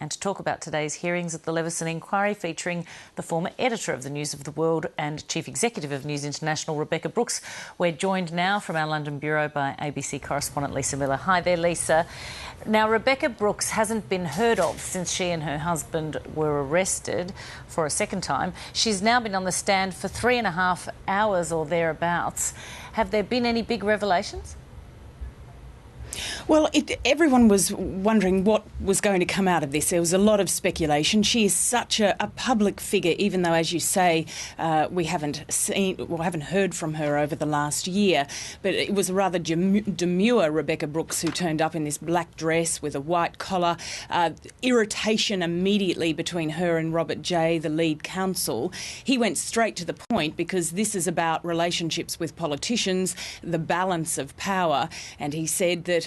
And to talk about today's hearings at the Leveson inquiry featuring the former editor of the News of the World and chief executive of News International, Rebekah Brooks, we're joined now from our London bureau by ABC correspondent Lisa Millar. Hi there, Lisa. Now, Rebekah Brooks hasn't been heard of since she and her husband were arrested for a second time. She's now been on the stand for 3.5 hours or thereabouts. Have there been any big revelations? Well, everyone was wondering what was going to come out of this. There was a lot of speculation. She is such a public figure, even though, as you say, we haven't heard from her over the last year. But it was a rather demure Rebekah Brooks who turned up in this black dress with a white collar. Irritation immediately between her and Robert Jay, the lead counsel. He went straight to the point because this is about relationships with politicians, the balance of power. And he said that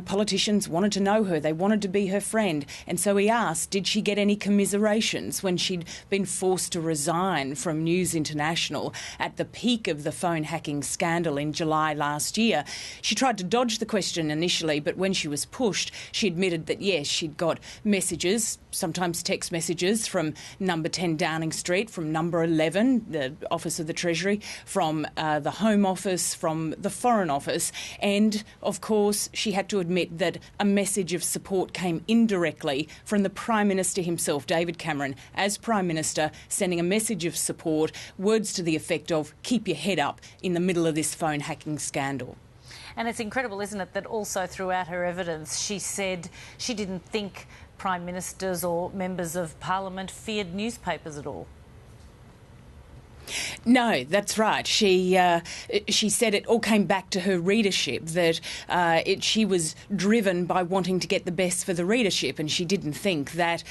politicians wanted to know her. They wanted to be her friend. And so he asked, did she get any commiserations when she'd been forced to resign from News International at the peak of the phone hacking scandal in July last year? She tried to dodge the question initially, but when she was pushed, she admitted that, yes, she'd got messages, sometimes text messages, from number 10 Downing Street, from number 11, the Office of the Treasury, from the Home Office, from the Foreign Office, and, of course, she had to admit that a message of support came indirectly from the Prime Minister himself, David Cameron, as Prime Minister, sending a message of support, words to the effect of, keep your head up in the middle of this phone hacking scandal. And it's incredible, isn't it, that also throughout her evidence she said she didn't think Prime Ministers or members of Parliament feared newspapers at all. No, that's right. She said it all came back to her readership, that she was driven by wanting to get the best for the readership, and she didn't think that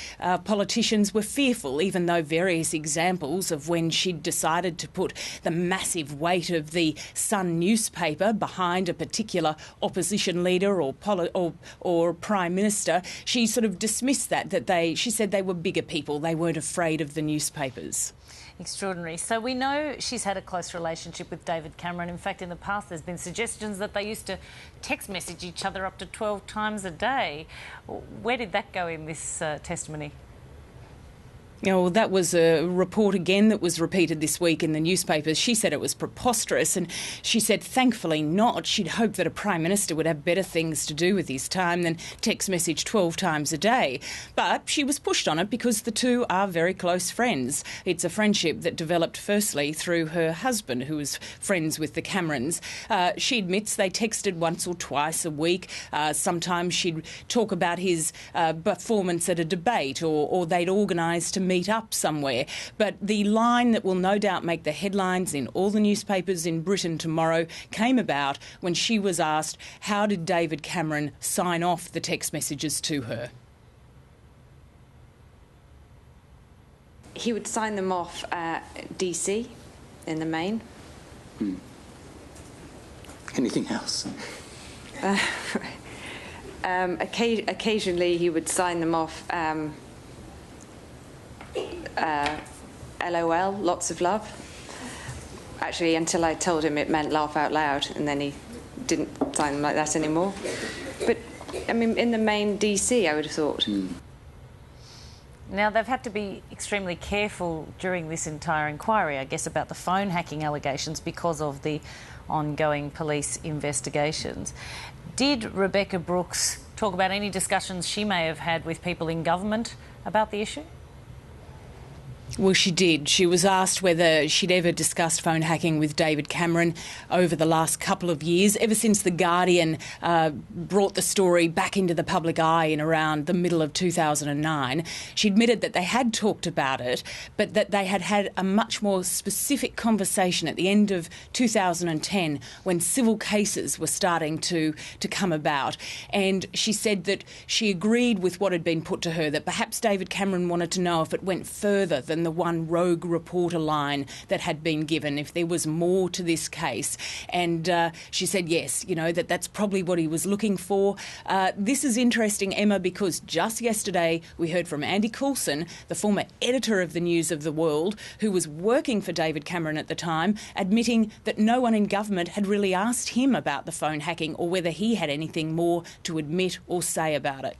politicians were fearful, even though various examples of when she'd decided to put the massive weight of the Sun newspaper behind a particular opposition leader or Prime Minister, she sort of dismissed that. She said they were bigger people. They weren't afraid of the newspapers. Extraordinary. So we know she's had a close relationship with David Cameron. In fact, in the past there's been suggestions that they used to text message each other up to 12 times a day. Where did that go in this testimony? Well, that was a report again that was repeated this week in the newspapers. She said it was preposterous, and she said thankfully not. She'd hoped that a Prime Minister would have better things to do with his time than text message 12 times a day. But she was pushed on it because the two are very close friends. It's a friendship that developed firstly through her husband, who was friends with the Camerons. She admits they texted once or twice a week. Sometimes she'd talk about his performance at a debate, or they'd organised to meet up somewhere. But the line that will no doubt make the headlines in all the newspapers in Britain tomorrow came about when she was asked, how did David Cameron sign off the text messages to her? He would sign them off at DC in the main. Anything else? Occasionally he would sign them off LOL, lots of love. Actually, until I told him it meant laugh out loud, and then he didn't sign them like that anymore. But, I mean, in the main DC, I would have thought. Now, they've had to be extremely careful during this entire inquiry, I guess, about the phone hacking allegations because of the ongoing police investigations. Did Rebekah Brooks talk about any discussions she may have had with people in government about the issue? Well, she did. She was asked whether she'd ever discussed phone hacking with David Cameron over the last couple of years, ever since The Guardian brought the story back into the public eye in around the middle of 2009. She admitted that they had talked about it, but that they had had a much more specific conversation at the end of 2010 when civil cases were starting to come about. And she said that she agreed with what had been put to her, that perhaps David Cameron wanted to know if it went further than the one rogue reporter line that had been given, if there was more to this case. And she said, yes, that's probably what he was looking for. This is interesting, Emma, because just yesterday we heard from Andy Coulson, the former editor of the News of the World, who was working for David Cameron at the time, admitting that no one in government had really asked him about the phone hacking or whether he had anything more to admit or say about it.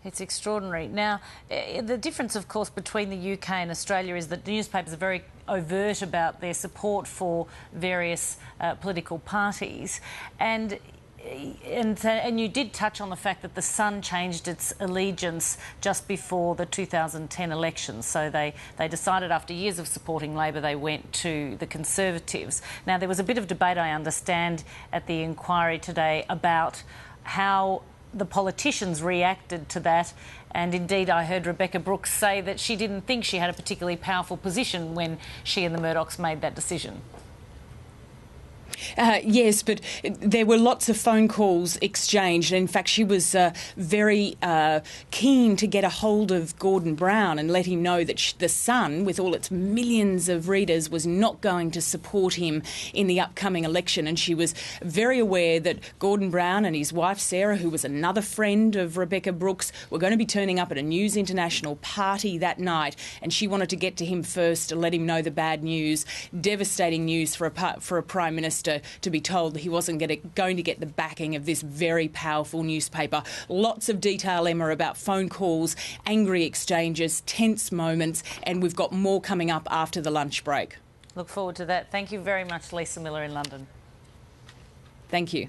It's extraordinary. Now, the difference, of course, between the UK and Australia is that the newspapers are very overt about their support for various political parties. And you did touch on the fact that the Sun changed its allegiance just before the 2010 elections. So they decided after years of supporting Labor, they went to the Conservatives. Now, there was a bit of debate, I understand, at the inquiry today about how the politicians reacted to that. And indeed, I heard Rebekah Brooks say that she didn't think she had a particularly powerful position when she and the Murdochs made that decision. Yes, but there were lots of phone calls exchanged. In fact, she was very keen to get a hold of Gordon Brown and let him know that the Sun, with all its millions of readers, was not going to support him in the upcoming election. And she was very aware that Gordon Brown and his wife Sarah, who was another friend of Rebekah Brooks, were going to be turning up at a News International party that night. And she wanted to get to him first to let him know the bad news. Devastating news for a Prime Minister to be told that he wasn't going to get the backing of this very powerful newspaper. Lots of detail, Emma, about phone calls, angry exchanges, tense moments, and we've got more coming up after the lunch break. Look forward to that. Thank you very much, Lisa Millar in London. Thank you.